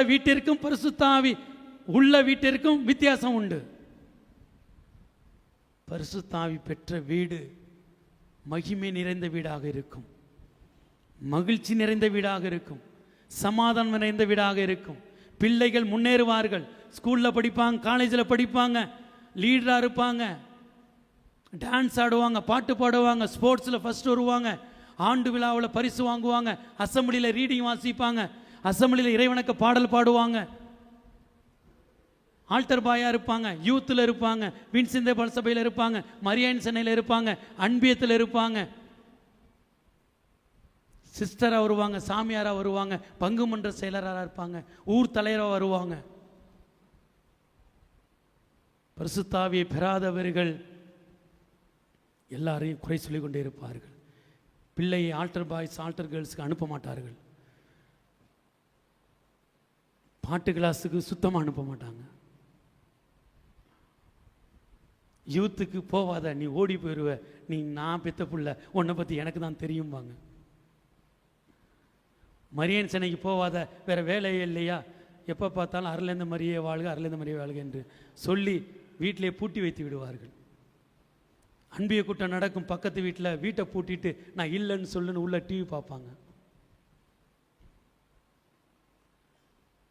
வீட்டிற்கும் பரிசுத்த ஆவி உள்ள வீட்டிற்கும் வித்தியாசம் உண்டு. பரிசுத்த ஆவி பெற்ற வீடு மகிமை நிறைந்த வீடாக இருக்கும், மகிழ்ச்சி நிறைந்த வீடாக இருக்கும், சமாதானம் நிறைந்த வீடாக இருக்கும். பிள்ளைகள் முன்னேறுவார்கள், ஸ்கூலில் படிப்பாங்க, காலேஜில் படிப்பாங்க, லீடராக இருப்பாங்க, டான்ஸ் ஆடுவாங்க, பாட்டு பாடுவாங்க, ஸ்போர்ட்ஸில் ஃபஸ்ட் வருவாங்க, ஆண்டு விழாவில் பரிசு வாங்குவாங்க, அசம்பிளியில் ரீடிங் வாசிப்பாங்க, அசம்பிளியில் இறைவனுக்கு பாடல் பாடுவாங்க, ஆல்டர் பாயாக இருப்பாங்க, யூத்தில் இருப்பாங்க, வின்சிந்த பல்சபையில் இருப்பாங்க, மரியான் சென்னையில் இருப்பாங்க, அன்பியத்தில் இருப்பாங்க, சிஸ்டராக வருவாங்க, சாமியாராக வருவாங்க, பங்கு மன்ற செயலராக இருப்பாங்க, ஊர் தலைவராக வருவாங்க. பரிசுத்த ஆவியை பெறாதவர்கள் எல்லாரையும் குறை சொல்லிக் கொண்டே இருப்பார்கள். பிள்ளையை ஆல்டர் பாய்ஸ் ஆல்டர் கேர்ள்ஸுக்கு அனுப்ப மாட்டார்கள், பாட்டு கிளாஸுக்கு சுத்தமாக அனுப்ப மாட்டாங்க, யூத்துக்கு போவாத நீ ஓடி போயிடுவ, நீ நான் பெத்த புள்ள, உன்னை பற்றி எனக்கு தான் தெரியும்பாங்க. மரியன் சென்னைக்கு போவாத, வேற வேலையே இல்லையா, எப்போ பார்த்தாலும் அருளேந்த மரியே வாழ்க, அருளேந்த மரியே வாழ்க என்று சொல்லி வீட்டிலே பூட்டி வைத்து விடுவார்கள். அன்பிய கூட்டம் நடக்கும் பக்கத்து வீட்டில் வீட்டை பூட்டிட்டு நான் இல்லைன்னு சொல்லுன்னு உள்ள டிவி பார்ப்பாங்க.